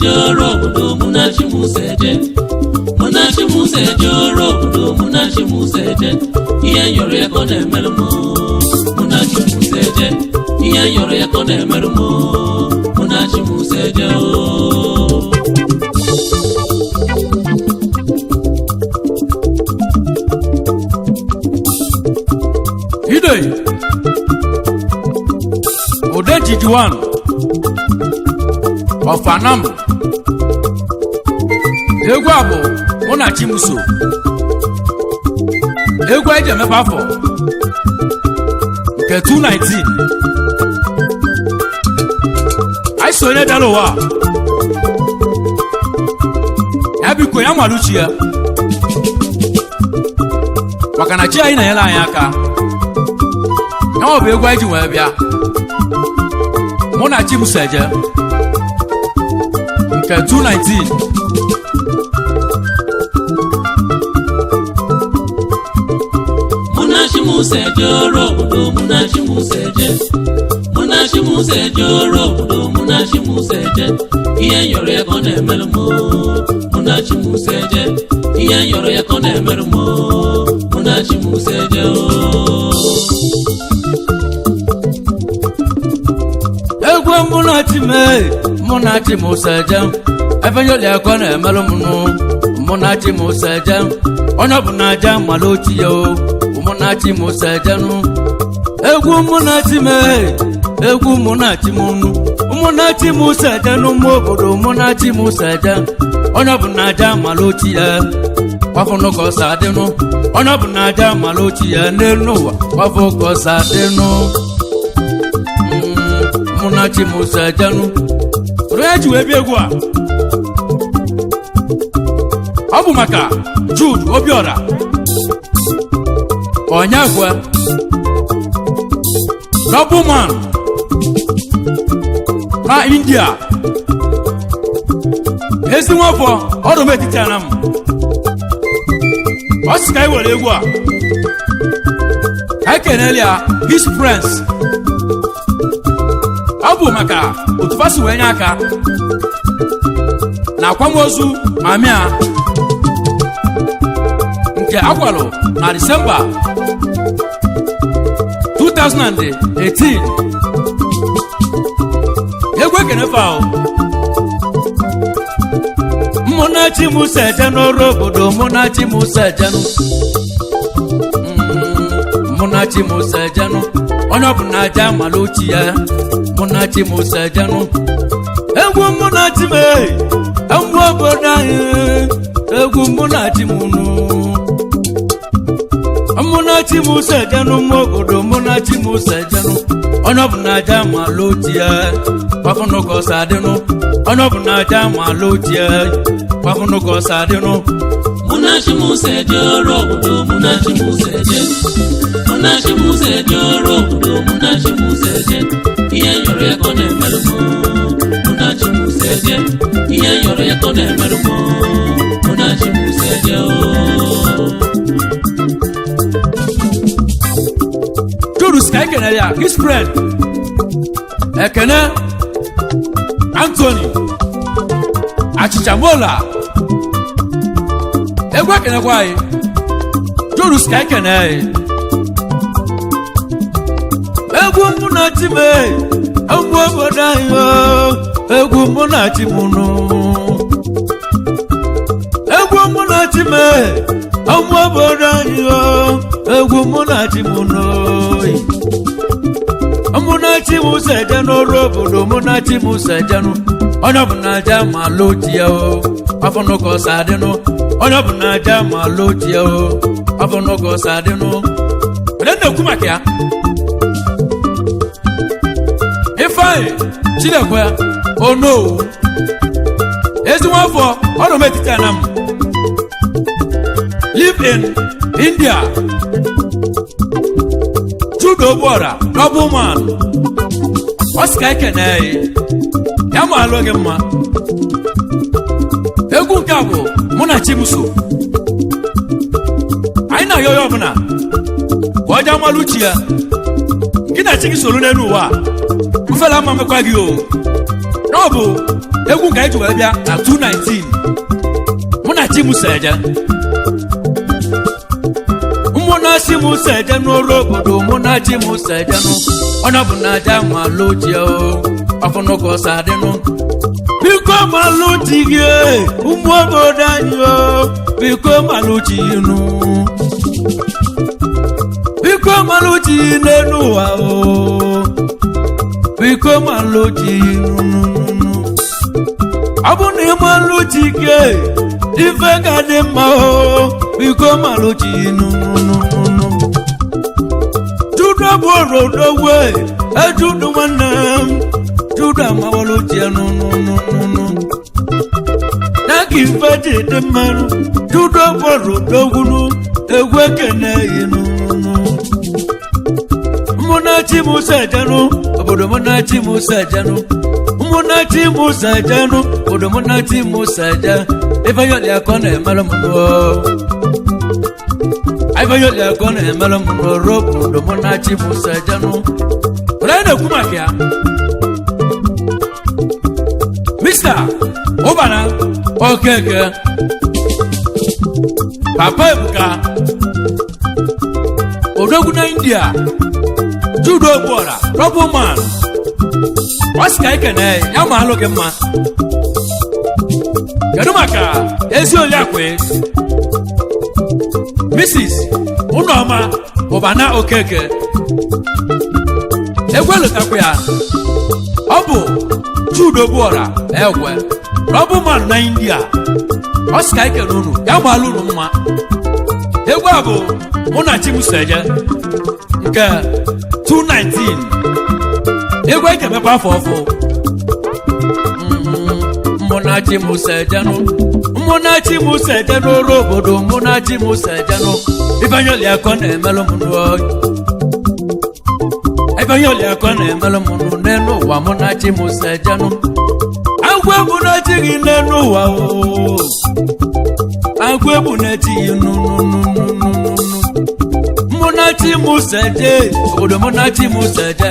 joro obodo munachi museje munachi muse joro obodo munachi museje ihe nyoro ya ko na-emerụ m munachi museje ihe nyoro ya ko na-emerụ m munachi museje Idoi Odeji Juan of Anam egwu a bụ Munachi Muso egwu eji emepe afọ nke 2019 anyị so onye bịara ụwa ya biko ya maluchi ya maka na chi anyị na-enyere anyị aka ya ọ bụ egwu anyị ji wee bịa Munachi Museje nke 2019 Munachi museje oro obodo Munachi museje Munachi museje oro obodo Munachi museje ihe nyoro ya ko na-emerụ m Munachi museje ihe nyoro ya ko na-emerụ m Munachi museje egwu Munachi Museje ebe nyoli akọ na-emerụ m Munachi Museje onye ọ bụ na aja mmalụ ochie o Munachi Museje egwu Munachi Munachi Museje n'ụmụ obodo Munachi Museje onye ọ bụ na aja mmalụ ochie kwafụnụ ka ọsa adịnụ onye ọ bụ na aja mmalụ ochie n'elu ụwa kwafụ ka ọsa adịnụ Munachi Museje Reji wee bịa egwu a ọ bụ maka Jude Obiora Onyagwe Nobleman na India ezi nwafọ ọrụ metiti ana m ọ sị ka anyị were egwu a ekenele ya His Prince ọ bụ maka otu fasi wee nye aka na akwamozu mami a nke agwalụ na Disemba 2018 egwu ekenefe ahụ Munachi Museje n'ọrụ obodo Munachi Museje Munachi Museje onye ọ bụ na aja mmalụ ochie ya Munachi Museje egwu Munachi egwu obodo anyị egwu Munachi Munachi Museje n'ụmụ obodo Munachi Museje onye ọ bụ na aja mmalụ ochie kwafụnụ ka ọsa adịnụ onye ọ bụ na aja mmalụ ochie kwafụnụ ka ọsa adịnụ Munachi Museje oro obodo Munachi Museje Munachi Museje oro obodo Munachi Museje ihe nyoro ya ko na-emerụ m Munachi Museje ihe nyoro ya ko na-emerụ m Munachi Museje Jurus ka ekenere ya His Friend Ekene Anthony Achichamola egwu ekenekwa anyị Jurus ka ekene egwu Munachi egwu obodo anyị egwu Munachi egwu Munachi egwu obodo anyị egwu Munachi Munachi Museje n'ọrụ obodo Munachi Museje onye ọ bụ na aja mmalụ ochie kwafụnụ ka ọsa adịnụ onye ọ bụ na aja mmalụ ochie kwafụnụ ka ọsa adịnụ onye na-ekwu maka ya Ifeanyi Chinekwe Onowu ezi nwafọ ọrụ metiti ana m live in India Jude Obiora Nobleman ọ sị ka ekene ya ma alụ gị mma egwu nke a bụ Munachi Muso anyị na-ayọ ya ọbụla ka ọ jee amalụ chi ya gị na chi gị soro n'elu ụwa ufela ama mekwa gị o na ọ bụ egwu ka anyị ji wee bịa na 219 mụ na Chimuseje mụ na Chimuseje n'ọrụ obodo mụ na Chimuseje nụ onye bụ na aja malụ ji ọfụnụka ọsa adịnụ biko malụ ji gị ụmụ obodo anyị biko malụ ji nụ biko malụ ji n'elu ụwa biko malụ ji nụ ọ bụ na ịmalụ ji gị ife ga dị mma biko malụ ji nụ judo bụ orodogwe ejudo nwanne m judo amawalụ ji nụ na ka ife ji dị mmanụ judo bụ orodogwu egwu ekene yi nụ mụ na Chimuseje nụ obodo mụ na Chimuseje nụ mụ na Chimuseje nụ obodo mụ na Chimuseje ife yọlị akọ na-emelụ m nụ ife yọlị akọ na-emelụ m n'ọrụ obodo mụ na Chimuseje nụ were anyị na-ekwu maka ya Mr. Ụbana Okeke Papa Ebuka odogwu na India judo gbora Rubberman wasika ikene ya ma alụ gị mma kedu maka ezi Oliakwe Mrs. Ụnọma Ụbana Okeke egwelutakwa ya ọ bụ judo gbora ekwe Rubberman na India wasika ikene unu ya ma alụ unu mma egwu a bụ mụ na Chimuseje nke 219 egwu eke mepe afọ ọfụ mụ na Chimuseje nụ mụ na Chimuseje n'ọrụ obodo mụ na Chimuseje nụ ifeanyoli akọ na-emelụ m nụ ifeanyoli akọ na-emelụ m nụ n'elu ụwa mụ na Chimuseje nụ agwa egwu na-ejighị n'elu ụwa agwa egwu na-ejighị mụ na Chimuseje obodo mụ na Chimuseje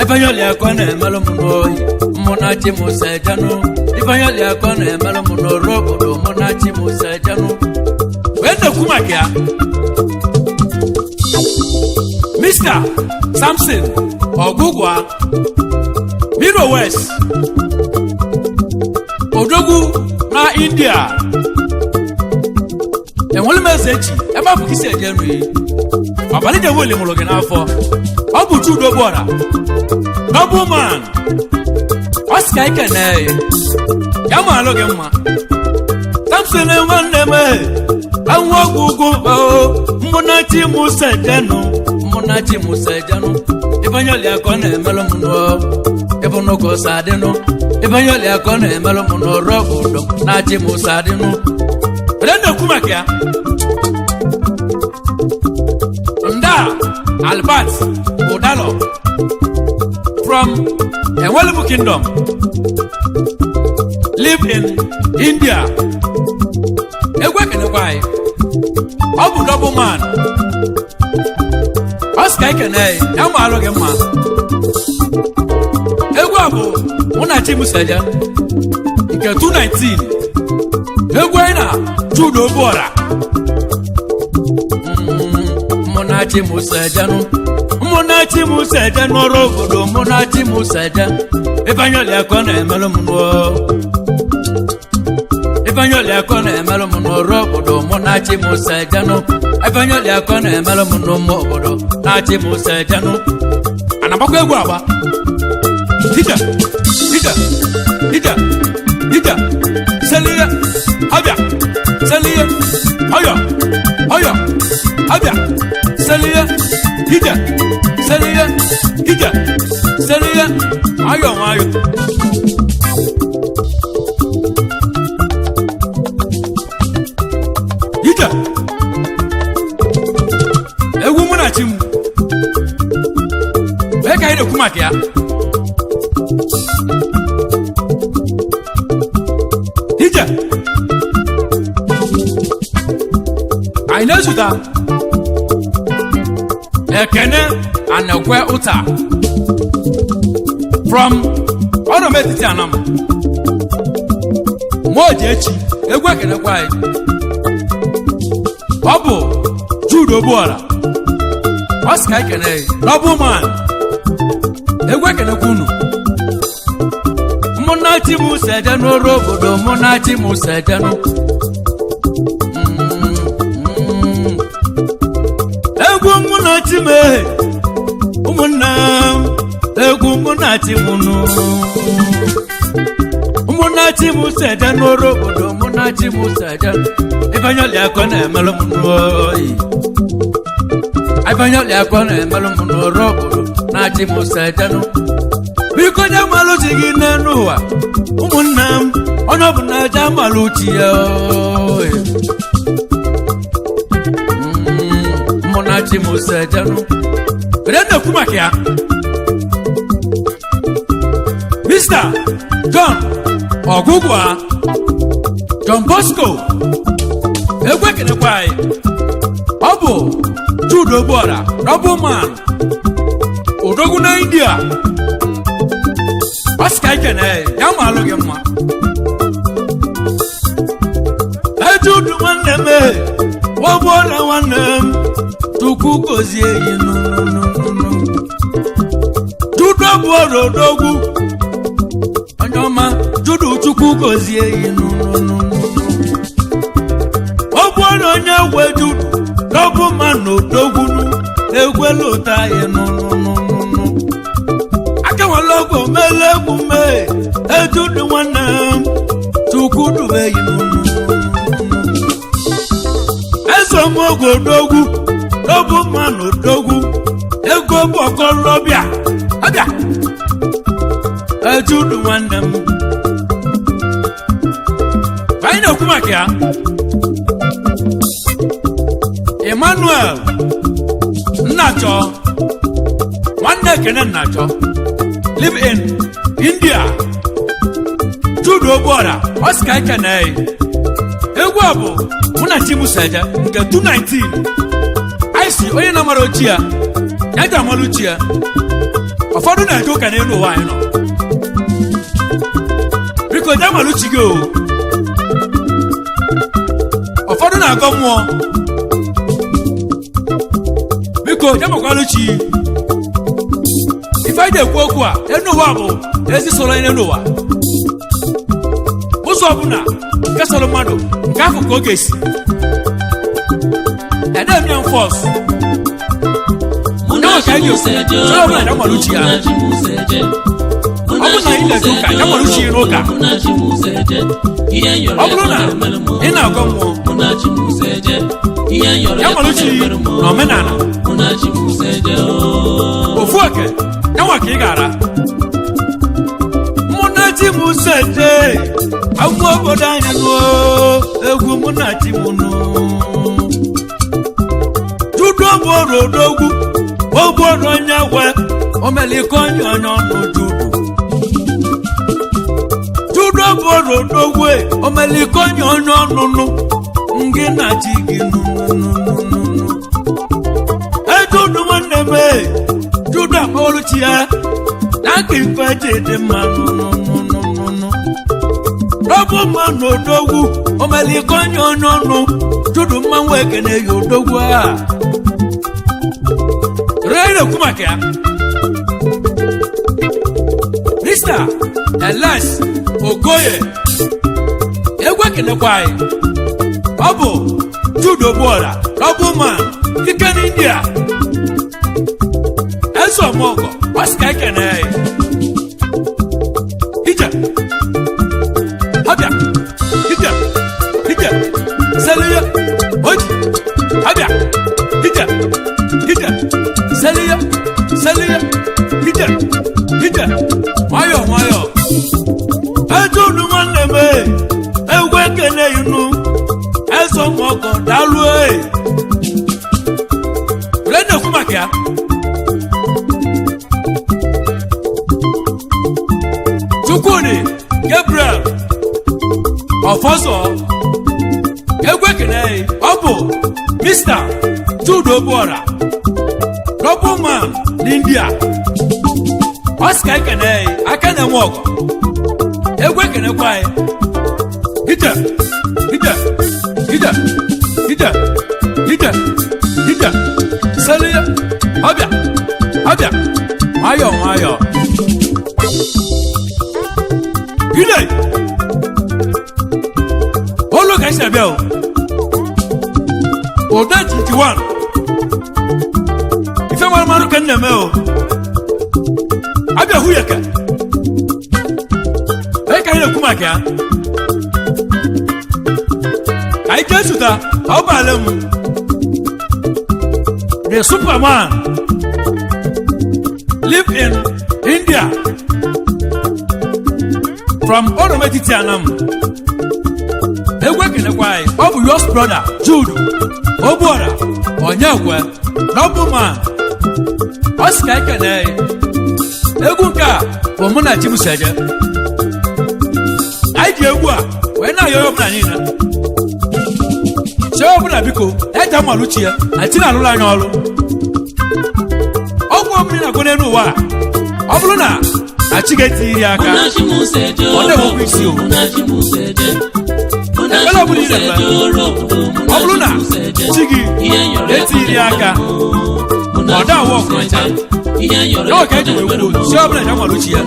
ifeanyoli akọ na-emelụ m n'oyi mụ na Chimuseje nụ ifeanyoli akọ na-emelụ m n'ọrụ obodo mụ na Chimuseje nụ wee na-ekwu maka ya Mr. Samson Ogugwa Miro West odogwu na India enwere m eze echi ebe afọ isi eje nri ọbalị je wele mụrụ gị n'afọ ọ bụ judo gbora Rubberman ọ sị ka ikene ya ma alụ gị mma Samson nwanne m anwụ ọgwụgwụ mụ na Chimuseje nụ mụ na Chimuseje nụ ifeanyoli akọ na-emelụ m nụ ịbụnụka ọsa adịnụ ifeanyoli akọ na-emelụ m n'ọrụ obodo na Chimuseje nụ were na-ekwu maka ya nda Albert Udalo from Enwelibu Kingdom live in India egwu ekenekwa anyị ọ bụ Rubberman Oscar ikene ya ma alụ gị mma egwu a bụ mụ na Chimuseje nke 219 egwu anyị na judo gbora mụ na Chimuseje nụ mụ na Chimuseje n'ọrụ obodo mụ na Chimuseje ifeanyoli akọ na-emelụ m nụ ifeanyoli akọ na-emelụ m n'ọrụ obodo mụ na Chimuseje nụ ifeanyoli akọ na-emelụ m n'ụmụ obodo na Chimuseje nụ anagbakwa egwu agba ija ija ija ija seliye abịa seliye ọyọ ọyọ abịa seliye ija seliye ija seliye ayọ nwayọ ija egwu mụ na Chimu wee ka anyị na-ekwu maka ya ija anyị na-ezụta Ekene Anekwe Uta from Ọnọmetiti Anam Mojechi egwu ekenekwa anyị ọ bụ Jude Obuora Oscar ekene Nobleman egwu ekenekwa unu mụnachi m seje n'ọrụ obodo mụnachi m sejenụ egwu mụnachi m ụmụnna m egwu mụnachi m nụ mụnachi m seje n'ọrụ obodo mụnachi m seje ibanyoli akọ na-emelụ m n'oyi ibanyoli akọ na-emelụ m n'ọrụ obodo na-achị m sejenụ biko nye malụchi gị n'elu ụwa ụmụnna m onye ọbụla je malụchi ya mụnachi m sejenụ were na-ekwu maka ya Mr. John Ogugwa John Bosco egwu ekenekwa anyị ọ bụ Jude Obuora Nobleman odogwu na India Oscar ekene ya malụ gị mma Jude nwanne m Obuora nwanne m Chukwu gozie yi nụnụnụnụ Jude Obuora odogwu onye ọma Jude Chukwu gozie yi nụnụnụnụ Obuora onye gwe Jude Nobleman odogwu egwelu ụta anyị nụnụnụnụ akawalogo mele egwu mee Jude nwanne m Chukwu dube yi nụnụnụnụ ezomogo odogwu Nobleman odogwu ego bụ ọkọlọbịa abịa Jude nwanne m anyị na-ekwu maka ya Emmanuel Nnacho nwanne ekene Nnacho live in India Jude Obuora Oscar ekene egwu a bụ mụnachi m seje nke 219 anyị si onye na-amara ochi ya ya ji amara uchi ya ụfọdụ na-eje ụka n'elu ụwa anyị nọ biko je amara uchi gị ụfọdụ na-agọ mmụọ biko je makwara uchi ife anyị na-ekwu okwu a enu ụwa bụ ezi soro anyị n'elu ụwa ụzọ ọbụla nke soro mmadụ nke akụkụ ọ ga-esi edemian fọs ọ bụ na anyị na-ezu ụka ya nwere uche n'ụka ọ bụrụ na ị na-agọ mmụọ ya nwere uche na omenala ofu oke ya nwa ka ị gara mụnachi m seje agwụ obodo anyị nụọ egwu mụnachi m nụ Jude Obuora odogwu Obuora onye gwe omeliko onye ọnụ Jude Obuora odogwu omeliko onye ọnụnụ ngị na chi gị nụnụnụnụ Jude nwanne m Jude akpọrụchi ya na ka ife ji dị mma nụnụnụnụ Nobleman odogwu omeliko onye ọnụ Jude mmanwụ ekene ya odogwu a Rere kumaka ya Mr. Elias Okoye egwu ekenekwa anyị ọ bụ Jude Obuora Nobleman ike n'India ezomogo Oscar ekene anyị ije abịa ije seliya oji abịa ije seliya ije nwayọ Jude nwanne m egwu ekene inu ezomogo dalụ were na-ekwu maka ya Chukwudi Gabriel Ọfọzọ egwu ekene ọ bụ Mr. Jude Obuora Nobleman n'India Oscar ekene aka na-enwe ọgọ egwu ekenekwa anyị ije ije ije ije ije ije selie ọbịa ọbịa nwayọ nwayọ ide olu ka esi abịa o ode 21 ife mara mara ka nna eme o abịa hụ ya ka ka anyị na-ekwu maka ya ka anyị jee zụta ọbala m the Superman live in India from Orometiti Anam egwu ekenekwa anyị ọ bụ yours brother Jude Obuora Onyekwe Nobleman ọ sị ka anyị kene egwu nke a bụ mụ na Chibuseje anyị ji egwu a wee na-ayọ ọbụla niile chee ọbụla biko eje malụchi ya na ti na-alụrụ anya ọrụ ọgwụ ọbụla na-agụ n'elu ụwa ọ bụrụ na achi ga-etiri ya aka ọ na-enwekwa isi o ekpere ọbụla ị na-eme ọ bụrụ na chi gị etiri ya aka ọ da-awụ ọkụmacha ya ọ ka eji wee kwuo chee ọbụla eje malụchi ya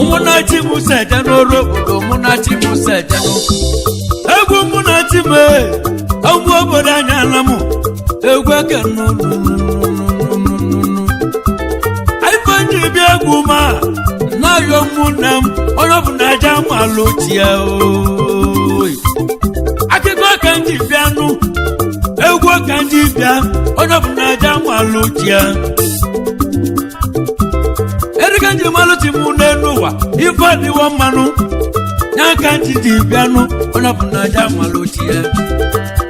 ụmụnna Chibuseje n'ọrụ obodo ụmụnna Chibuseje egwu mụnna Chime egwu obodo anya ala m egwu eke anyị bịa egwu ma na-ayọ ụmụnne m onye bụ na aja malụ ochie akụkọ ka ndị bịa nụ egwu ka ndị bịa onye bụ na aja malụ ochie erika ndị malụ chi mụ n'elu ụwa ife adịwo mmanụ n'aka ndị dị bịanụ onye bụ na aja malụ ochie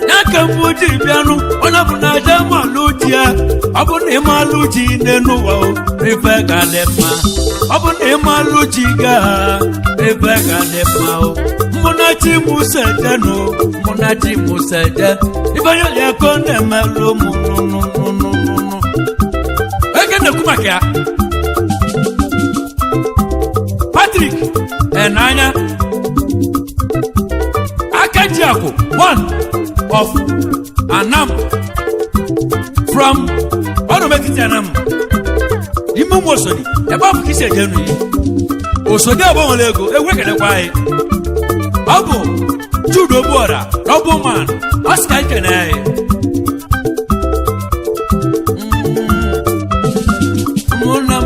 n'aka mbụ dị bịanụ onye bụ na aja malụ ochie ọ bụ na ịmalụ ji n'elu ụwa ife ga dị mma ọ bụ na ịmalụ ji gaa ife ga dị mma mụna Chibuseje nụ mụna Chibuseje ifeanya ya ka ọ na-emelụ mụ nụnụnụnụnụ eke na-ekwu maka ya Patrick Enanya Akajiako, one of Anam from Orometiti Anam. Imu Mosodi, eba mukise jenu yi. Osodi abo lego, ewe kele kwae. Abo Jude Obuora, Nobleman, Oscar Kenai. Munam.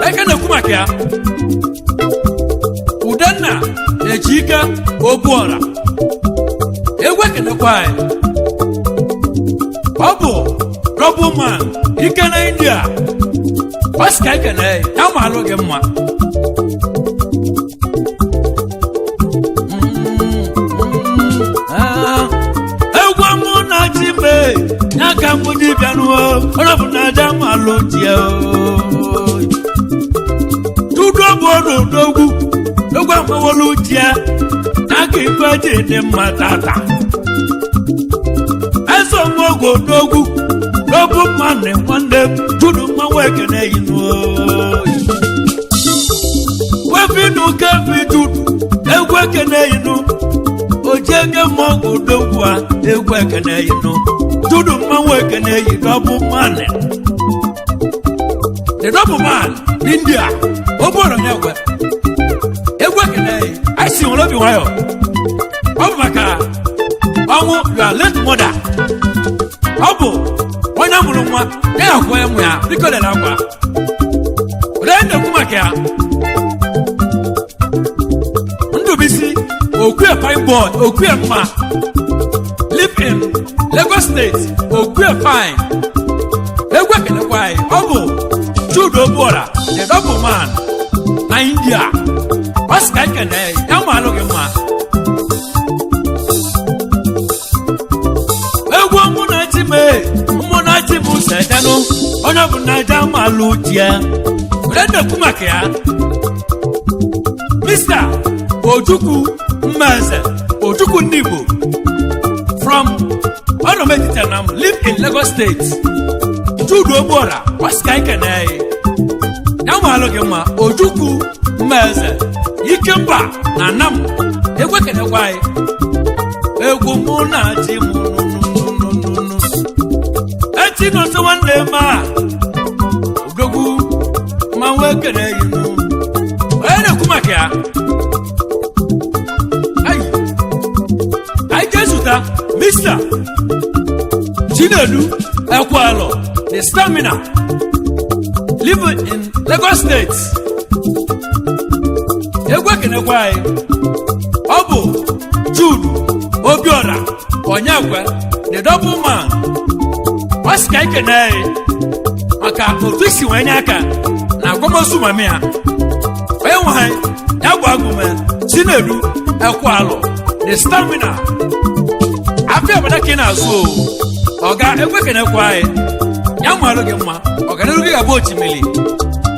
Ekene kumakia. Udanna Ejika Obuora egwu ekenekwa anyị ọ bụ Nobleman ike na India ọ sị ka ekene ya ma alụ gị mma egwu mụnna Chime n'aka mbụ dibịa n'ụwa onye bụ na aja ma alụ tie Jude Obuora odogwu egwu amawolu tie n'aka ife ji dị mma tata eso nwogo n'ogwu Nobleman nwanne m Jude mmanwụ ekene yinu wefinu kefi Jude egwu ekene yinu ojege mmanwụ odogwu a egwu ekene yinu Jude mmanwụ ekene yi Nobleman the Nobleman India Obuora Onyekwe egwu ekene yi anyị si nwere obi nwayọ ọ bụ maka ọnwụ your late mother ọ bụ onye mụrụ nwa ya ya kwụọ ịmụ ya biko lere akwa were na-ekwu maka ya Ndụbisi Okwe fine boy Okwe mma live in Lagos State Okwe fine egwu ekenekwa anyị ọ bụ Jude Obuora the Nobleman na India ọ sị ka ekene ya ma alụ gị mma egwu mụnna Chibuseje nụ onye bụ na aja ma alụ tie were na-ekwu maka ya Mr. Ojukwu Mmeze Ojukwu ndị Igbo from Orometiti Anam live in Lagos State Jude Obuora ọ sị ka ekene ya ma alụ gị mma Ojukwu Mmeze Ikemba na Nam egwe kenekwa anyị egwu mụ na ji mụ eti n'ọsọ nwanne m a odogwu ma nwee kene yi mụ onye na-ekwu maka ya anyị ga-ezụta Mr. Chinedu Ekwualo the stamina living in Lagos State egwe kenekwa anyị ọ bụ Jude Obiora Onyekwe the double man wasi ka ike na anyị maka otu isi wee nye aka na akwamozu mami ya onye nwe anyị ya gwa agụme Chinedu Ekwualo the stamina afia bada ka ị na-azụ ọga egwe kenekwa anyị ya mmalụ gị mma ọganiru gị ga-abụ otimili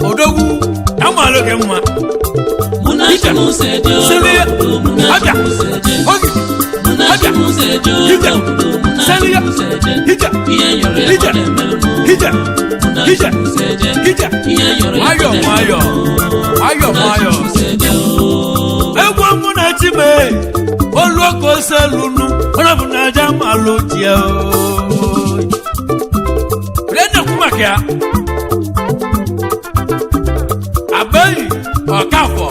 odogwu ya mmalụ gị mma egwu mụ na chime oluoko selunu onye bụ na aja malụ tie na-ekwu maka ya Abeyi Ọkafọ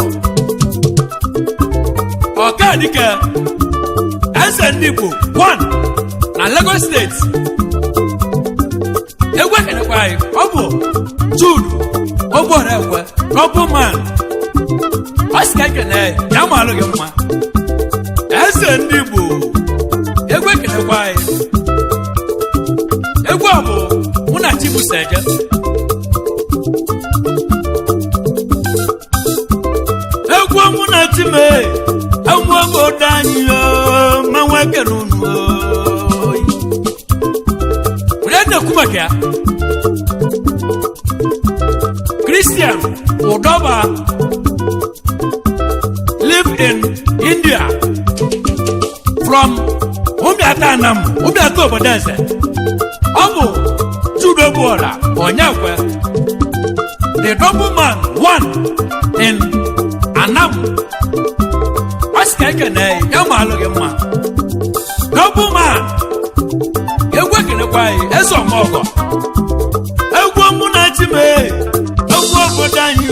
Ọkadike eze ndị Igbo 1 na Lagos State egwe kenekwa anyị ọ bụ Jude Obiora double man ọ sị ka ekene ya malụ gị mma eze ndị Igbo egwe kenekwa anyị egwu ọ bụ mụ na Chibuzeje egwu mụ na Chime egwu obodo anyị ma nweke n'unu onye na-ekwu maka ya Christian Udoba live in India from Ubiatanam Ubiata obodo eze ọ bụ Jude Obiora Onyekwe the double man 1 in Anam asika kene ya malụ gị mma double man egwe kenekwa anyị eze ọmọgọ egwu mụ na Chime egwu obodo anyị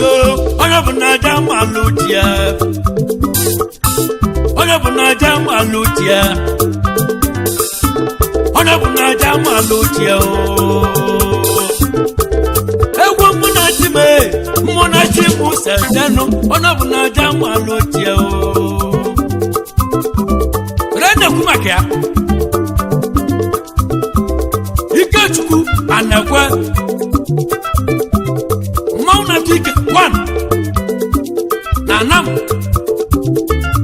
onye bụ na aja malụ tie onye bụ na aja malụ tie onye bụ na aja malụ tie egwu mụ na Chime mụ na Chibuzeje onye bụ na aja malụ tie na-ekwu maka ya Ikechukwu Anekwe mmanwụ na Ike 1 na Nam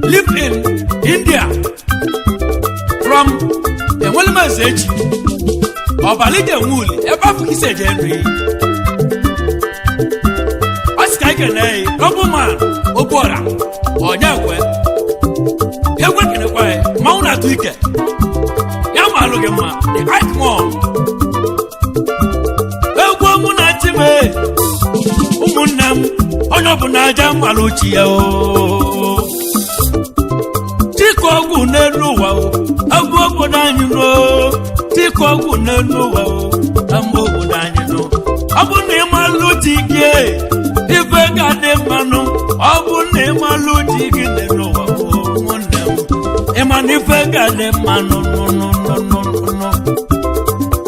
live in India from Enwelemezeji Ọbalide Nwuli ebe afọ Kiseje nri ọ sị ka ike na-eyi double man Obiora Onyekwe egwe kenekwa anyị mmanwụ na Ike ya malụ gị mma the icon egwu mụ na Chime ụmụnne m onye ọbụla aja malụ chi ya Chike ọgwụ n'elu ụwa egwu obodo anyị Chike ọgwụ n'elu ụwa ama obodo anyị ọ bụ na ịmalụ chi gị ife ga-adị mmanụ ọ bụ na ịmalụ chi gị n'elu ụwa ụmụnne m ịma na ife ga-adị mmanụ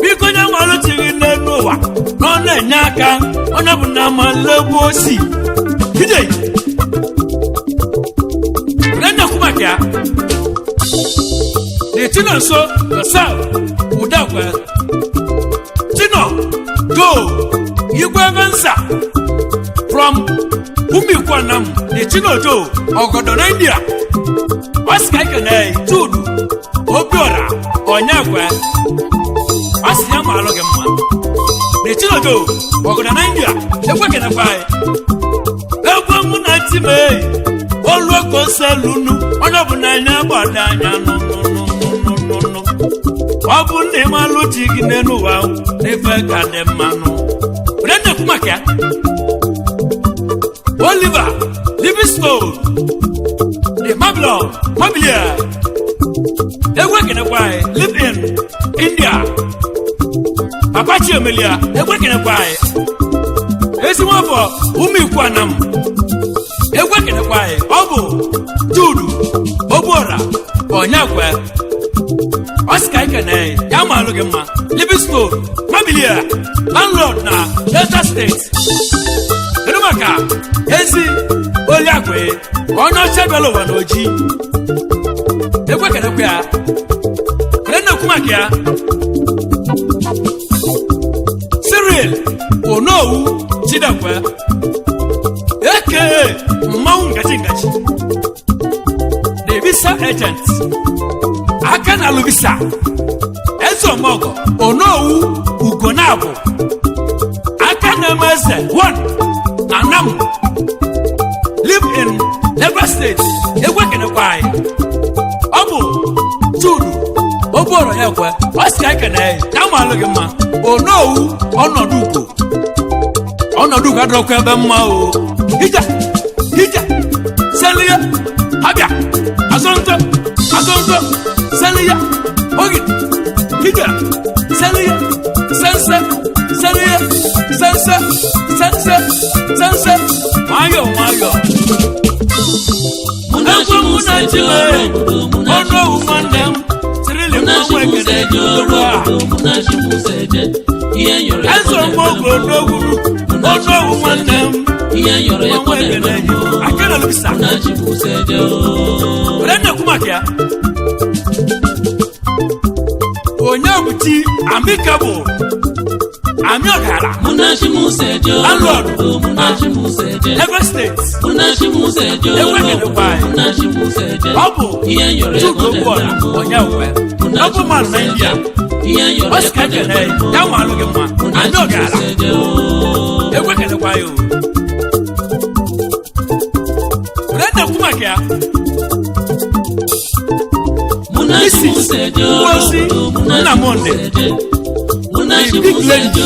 biko nye nwalụ chi gị n'elu ụwa na ọ na-enye aka onye bụ na amalụ osi ije na-ekwu maka ya the Chinonso yourself Udekwe Chino go Igwe Venza from Umikwanam the Chinojo Ogodo na India Osika Ikene Jude Obiora Onyekwe Osi ya malụ gị mma the Chinojo Ogodo na India egwe kenekwa anyị egwe mụ na Chime oluoko selunu onye bụ na anya gbada anya ọ bụ na ịmalụ chi gị n'elu ụwa n'ife ka dị mmanụ na-ekwu maka ya Oliver Livingstone Outlaw Mabilia Ewekene kwai live in India Apache Amelia Ewekene kwai Esimofo Umi Kwanam Ewekene kwai Obu Judu Obora Onyakwe Oscar Kene Yamalu Gema Livingstone Mabilia Landlord na Delta State Edumaka Ezi Oliakwe Ono Chebelo Wanoji Ewekene kwa Rene Kumakia Cyril Onowu Chidakwe Eke Maungachi The visa agent Akana Lubisa Enzo Mogo Onowu Ugonabo Akana Meze 1 Anam Live in Lagos State Ewekene kwai Obu Judu Oboro Yakwe Oscar Kene Yamalugema Onowu Onoduko adokwe be mma o Hija Selia Abia Azonto Selia Ogi Hija Selia Sense Mayo Munachi Musejoro Onowu mandem Cyril Munachi Museje Iye yore Enzo Mogo Onowu mandem Iye yore Akana Lubisa Munachi Museje Rene Kumakia Onyabuti Amicable Amiogara Munachi Museje Landlord Munachi Museje Lagos State Munachi Museje Ewekene kwai Munachi Museje Obu Iye yore Judu Obora Onyakwe Obu man na India Iye yore Oscar Kene Yamalugema Amiogara Ewekene kwai o Rene Kumakia Munachi Museje Namonde Munachi Big lady.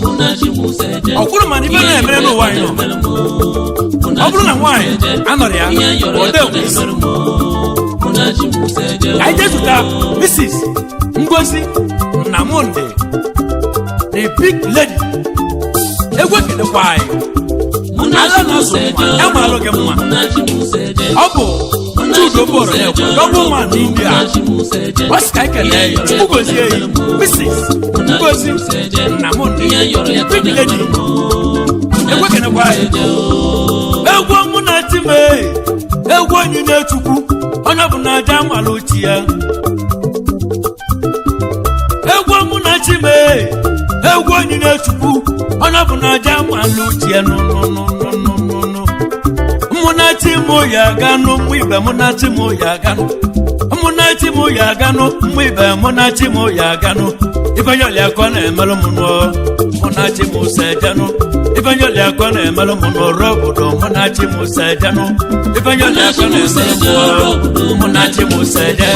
Munachi Museje Okuru mani bana emere no wine no Oburu na wine anori ya ode office Munachi Museje I just ta Mrs. Ngozi Namonde the big lady Ewekene kwai Munachi Museje Yamalugema Munachi Museje Obu Judu Oboro Yakwe Double man India Munachi Museje Oscar Kene Ngozi Mrs. Ngozi Namonde big lady Ewekene kwai Egwu Munachi me Egwu onyi na-echukwu Onye bụ na aja amaluchi ya Egwu Munachi me Egwu onyi na-echukwu Onye bụ na aja amaluchi ya no Munachi mo ya gano mwibe Munachi mo ya gano Munachi mo ya gano mwibe Munachi mo ya gano Ifanyoli akone emelo muno Munachi Musejano Ifanyoli akone emelo muno Robodo Munachi Musejano Ifanyoli akone emelo muno Munachi Museje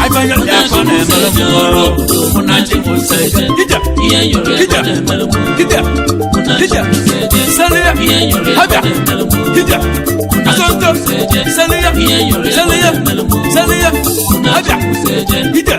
Ifanyoli akone emelo muno Munachi Museje Hija Selia Habia Hija Asonto Selia Habia Hija